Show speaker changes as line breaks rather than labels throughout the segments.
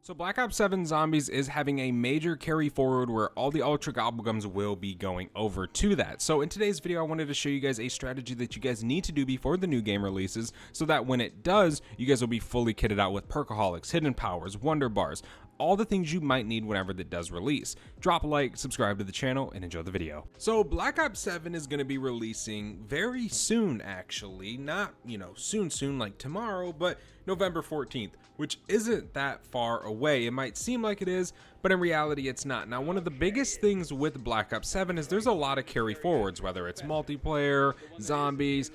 So Black Ops 7 Zombies is having a major carry forward where all the Ultra Gobblegums will be going over to that. So in today's video, I wanted to show you guys a strategy that you guys need to do before the new game releases so that when it does, you guys will be fully kitted out with Perkaholics, Hidden Powers, Wonder Bars, all the things you might need whenever that does release. Drop a like, subscribe to the channel, and enjoy the video. So Black Ops 7 is going to be releasing very soon, actually. Not, soon like tomorrow, but November 14th, which isn't that far away. It might seem like it is, but in reality it's not. Now, one of the biggest things with Black Ops 7 is there's a lot of carry forwards, whether it's multiplayer, zombies,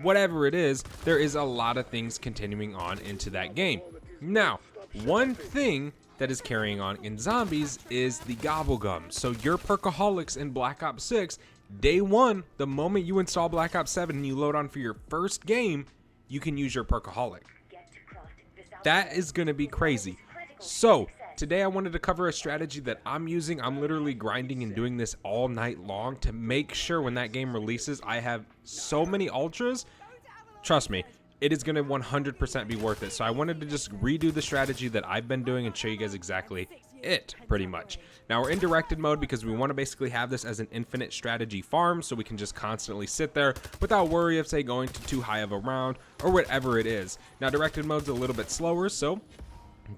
whatever it is, there is a lot of things continuing on into that game. Now, one thing that is carrying on in zombies is the Gobblegums. So your Perkaholics in Black Ops 6, day one, the moment you install Black Ops 7 and you load on for your first game, you can use your Perkaholic. That is gonna be crazy. So today I wanted to cover a strategy that I'm using. I'm literally grinding and doing this all night long to make sure when that game releases, I have so many ultras. Trust me, it is going to 100% be worth it. So I wanted to just redo the strategy that I've been doing and show you guys exactly it, pretty much. Now we're in directed mode because we want to basically have this as an infinite strategy farm so we can just constantly sit there without worry of, say, going to too high of a round or whatever it is. Now directed mode's a little bit slower, so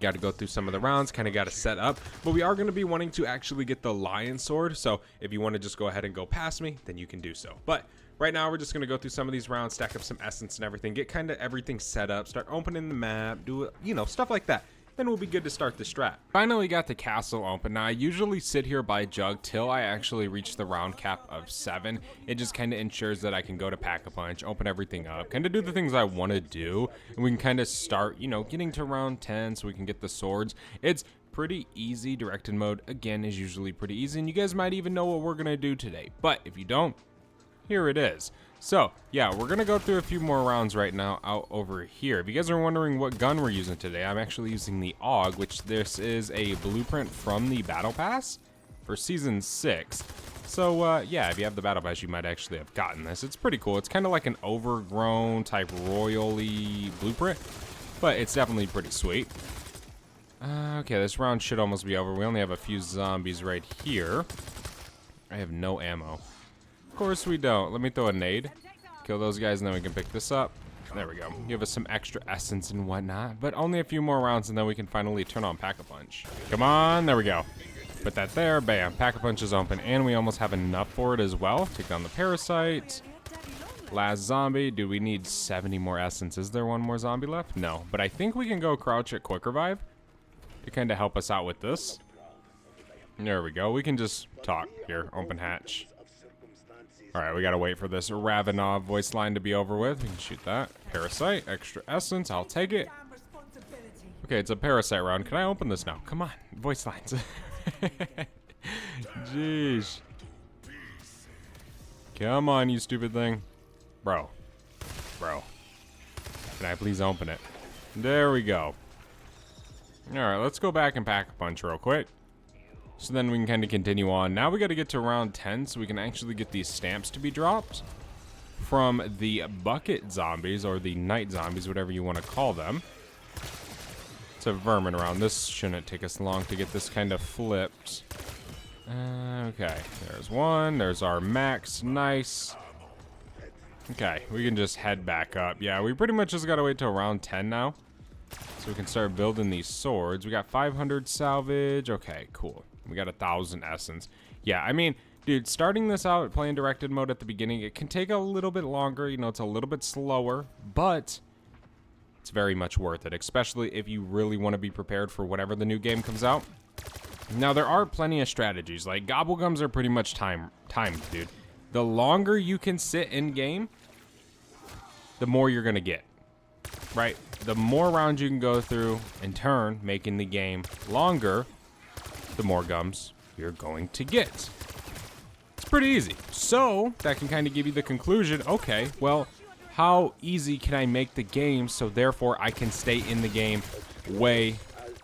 got to go through some of the rounds, kind of got to set up, but we are going to be wanting to actually get the Lion Sword. So if you want to just go ahead and go past me, then you can do so. But right now, we're just going to go through some of these rounds, stack up some essence and everything, get kind of everything set up, start opening the map, do it, stuff like that. Then we'll be good to start the strat. Finally got the castle open. Now, I usually sit here by Jug till I actually reach the round cap of 7. It just kind of ensures that I can go to Pack-a-Punch, open everything up, kind of do the things I want to do, and we can kind of start, getting to round 10 so we can get the swords. It's pretty easy. Directed mode, again, is usually pretty easy, and you guys might even know what we're going to do today. But if you don't, here it is. So yeah, we're gonna go through a few more rounds right now out over here. If you guys are wondering what gun we're using today, I'm actually using the AUG, which this is a blueprint from the battle pass for season 6. So yeah, if you have the battle pass, you might actually have gotten this. It's pretty cool. It's kind of like an overgrown type royally blueprint, but it's definitely pretty sweet. Okay, this round should almost be over. We only have a few zombies right here. I have no ammo. Of course we don't. Let me throw a nade, kill those guys, and then we can pick this up. There we go. Give us some extra essence and whatnot, but only a few more rounds and then we can finally turn on Pack-a-Punch. Come on, there we go. Put that there, bam. Pack-a-Punch is open, and we almost have enough for it as well. Take down the parasite. Last zombie. Do we need 70 more essence? Is there one more zombie left? No, but I think we can go crouch at quick revive to kind of help us out with this. There we go. We can just talk here. Open hatch. Alright, we gotta wait for this Ravenov voice line to be over with. We can shoot that. Parasite, extra essence, I'll take it. Okay, it's a parasite round. Can I open this now? Come on, voice lines. Jeez. Come on, you stupid thing. Bro. Can I please open it? There we go. Alright, let's go back and Pack-a-Punch real quick. So then we can kind of continue on. Now we got to get to round 10 so we can actually get these stamps to be dropped from the bucket zombies or the night zombies, whatever you want to call them. It's a vermin round. This shouldn't take us long to get this kind of flipped. Okay, there's one. There's our max. Nice. Okay, we can just head back up. Yeah, we pretty much just got to wait till round 10 now so we can start building these swords. We got 500 salvage. Okay, cool. We got 1,000 essence. Yeah, I mean, dude, starting this out playing directed mode at the beginning, it can take a little bit longer. It's a little bit slower, but it's very much worth it, especially if you really want to be prepared for whatever the new game comes out. Now, there are plenty of strategies. Like, Gobblegums are pretty much timed, dude. The longer you can sit in game, the more you're going to get, right? The more rounds you can go through in turn, making the game longer, the more gums you're going to get. It's pretty easy. So that can kind of give you the conclusion, okay, well, how easy can I make the game so therefore I can stay in the game way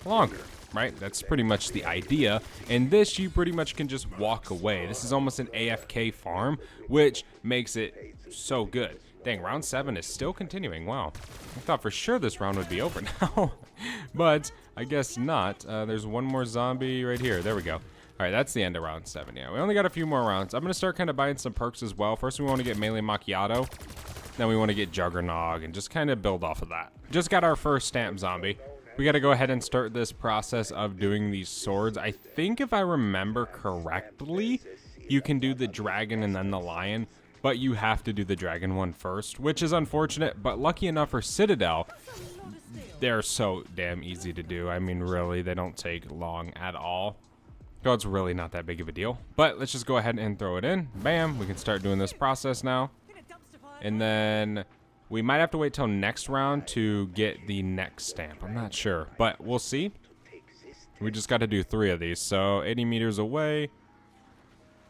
longer, right? That's pretty much the idea. And this, you pretty much can just walk away. This is almost an AFK farm, which makes it so good. Dang, round 7 is still continuing. Wow. I thought for sure this round would be over now. But I guess not. There's one more zombie right here. There we go. All right, that's the end of round 7. Yeah, we only got a few more rounds. I'm going to start kind of buying some perks as well. First, we want to get Melee Macchiato. Then we want to get Juggernog and just kind of build off of that. Just got our first stamp zombie. We got to go ahead and start this process of doing these swords. I think if I remember correctly, you can do the dragon and then the lion, but you have to do the dragon one first, which is unfortunate, but lucky enough for Citadel, they're so damn easy to do. I mean, really, they don't take long at all. So it's really not that big of a deal. But let's just go ahead and throw it in. Bam, we can start doing this process now. And then we might have to wait till next round to get the next stamp. I'm not sure, but we'll see. We just got to do 3 of these. So 80 meters away.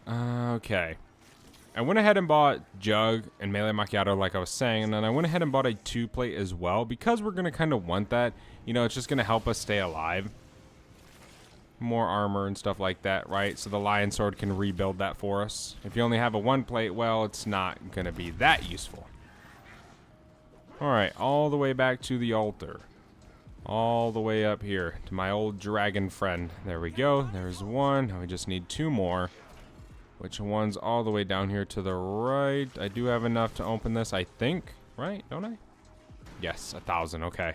Okay. I went ahead and bought Jug and Melee Macchiato like I was saying, and then I went ahead and bought a 2-plate as well because we're going to kind of want that. You know, it's just going to help us stay alive. More armor and stuff like that, right? So the Lion Sword can rebuild that for us. If you only have a 1-plate, well, it's not going to be that useful. Alright, all the way back to the altar. All the way up here to my old dragon friend. There we go. There's one. Now we just need 2 more. Which one's all the way down here to the right? I do have enough to open this, I think. Right? Don't I? Yes, 1,000. Okay.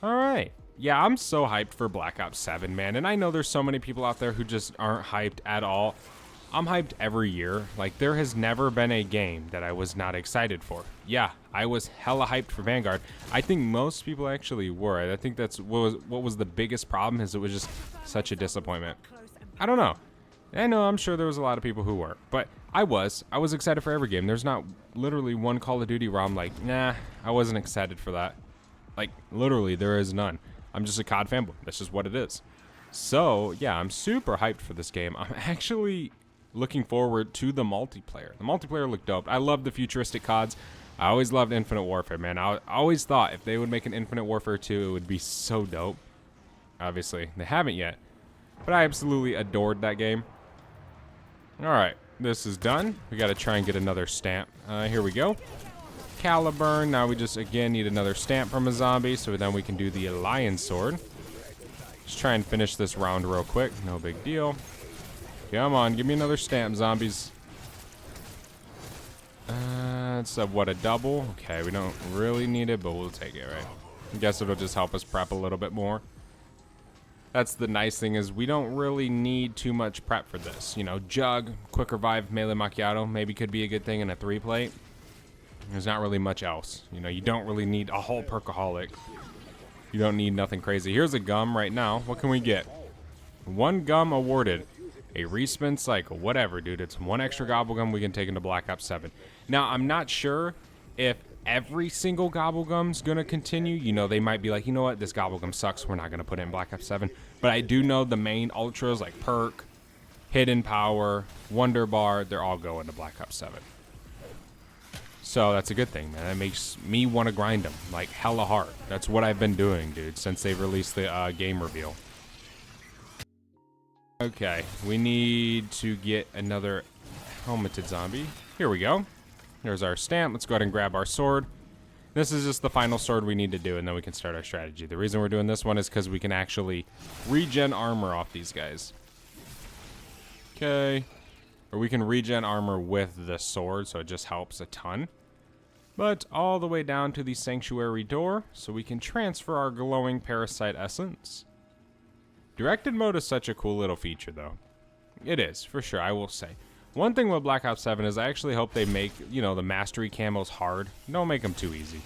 Alright. Yeah, I'm so hyped for Black Ops 7, man. And I know there's so many people out there who just aren't hyped at all. I'm hyped every year. Like, there has never been a game that I was not excited for. Yeah, I was hella hyped for Vanguard. I think most people actually were. I think that's what was the biggest problem, is it was just such a disappointment. I don't know. I know, I'm sure there was a lot of people who were, but I was excited for every game. There's not literally one Call of Duty where I'm like, nah, I wasn't excited for that. Like, literally, there is none. I'm just a COD fanboy. That's just what it is. So, yeah, I'm super hyped for this game. I'm actually looking forward to the multiplayer. The multiplayer looked dope. I love the futuristic CODs. I always loved Infinite Warfare, man. I always thought if they would make an Infinite Warfare 2, it would be so dope. Obviously, they haven't yet. But I absolutely adored that game. Alright, this is done. We got to try and get another stamp. Here we go. Caliburn. Now we just, again, need another stamp from a zombie, so then we can do the Lion Sword. Just try and finish this round real quick. No big deal. Come on, give me another stamp, zombies. It's what, a double? Okay, we don't really need it, but we'll take it, right? I guess it'll just help us prep a little bit more. That's the nice thing, is we don't really need too much prep for this. You know, Jug, Quick Revive, Melee Macchiato maybe could be a good thing in a 3-plate. There's not really much else. You know, you don't really need a whole Perkaholic. You don't need nothing crazy. Here's a gum right now. What can we get? 1 gum awarded. A respin cycle. Whatever, dude. It's 1 extra Gobblegum we can take into Black Ops 7. Now, I'm not sure if every single Gobblegum's going to continue. You know, they might be like, you know what? This Gobblegum sucks. We're not going to put it in Black Ops 7. But I do know the main ultras like Perk, Hidden Power, Wonder Bar, they're all going to Black Ops 7. So that's a good thing, man. That makes me want to grind them like hella hard. That's what I've been doing, dude, since they've released the game reveal. Okay, we need to get another helmeted zombie. Here we go. There's our stamp. Let's go ahead and grab our sword. This is just the final sword we need to do, and then we can start our strategy. The reason we're doing this one is because we can actually regen armor off these guys. Okay. Or we can regen armor with the sword, so it just helps a ton. But all the way down to the sanctuary door, so we can transfer our glowing parasite essence. Directed mode is such a cool little feature, though. It is, for sure, I will say. One thing with Black Ops 7 is I actually hope they make, you know, the mastery camos hard. Don't make them too easy.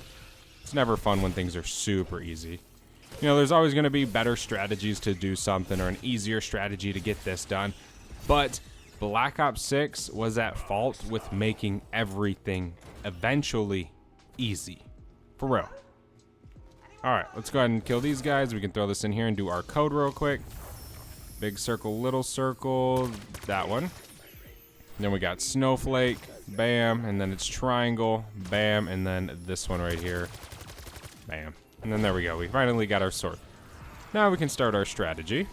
It's never fun when things are super easy. You know, there's always going to be better strategies to do something or an easier strategy to get this done. But Black Ops 6 was at fault with making everything eventually easy. For real. Alright, let's go ahead and kill these guys. We can throw this in here and do our code real quick. Big circle, little circle. That one. Then we got snowflake, bam, and then it's triangle, bam, and then this one right here, bam. And then there we go. We finally got our sword. Now we can start our strategy.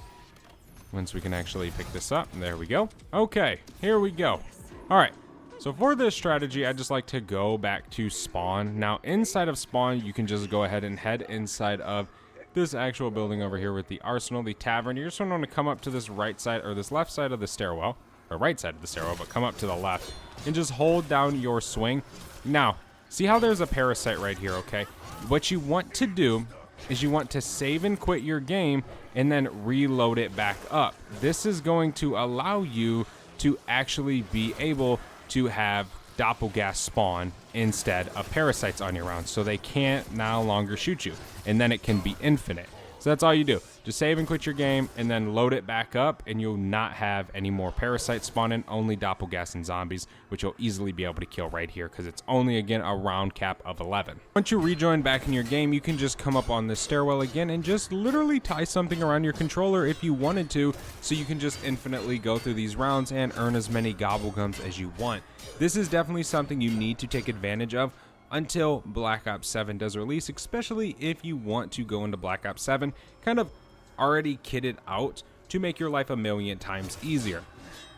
Once we can actually pick this up. There we go. Okay, here we go. All right. So for this strategy, I just like to go back to spawn. Now inside of spawn, you can just go ahead and head inside of this actual building over here with the arsenal, the tavern. You're just going to come up to this right side or this left side of the stairwell, or right side of the stairwell, but come up to the left and just hold down your swing. Now, see how there's a parasite right here, okay? What you want to do is you want to save and quit your game and then reload it back up. This is going to allow you to actually be able to have doppelgas spawn instead of parasites on your round, so they can't no longer shoot you, and then it can be infinite. So that's all you do. Just save and quit your game and then load it back up, and you'll not have any more parasites spawning, only doppelgas and zombies, which you'll easily be able to kill right here because it's only, again, a round cap of 11. Once you rejoin back in your game, you can just come up on this stairwell again and just literally tie something around your controller if you wanted to, so you can just infinitely go through these rounds and earn as many gobblegums as you want. This is definitely something you need to take advantage of until Black Ops 7 does release, especially if you want to go into Black Ops 7 kind of already kitted out to make your life a million times easier.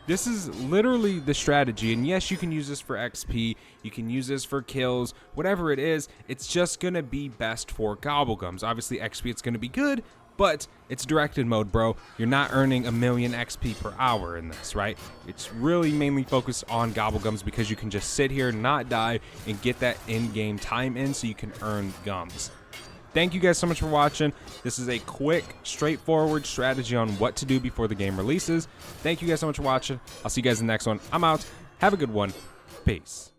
This is literally the strategy, and yes, you can use this for XP, you can use this for kills, whatever it is, it's just gonna be best for gobblegums. Obviously XP, it's gonna be good, but it's directed mode, bro. You're not earning a million XP per hour in this, right? It's really mainly focused on gobblegums because you can just sit here, not die, and get that in-game time in so you can earn gums. Thank you guys so much for watching. This is a quick, straightforward strategy on what to do before the game releases. Thank you guys so much for watching. I'll see you guys in the next one. I'm out. Have a good one. Peace.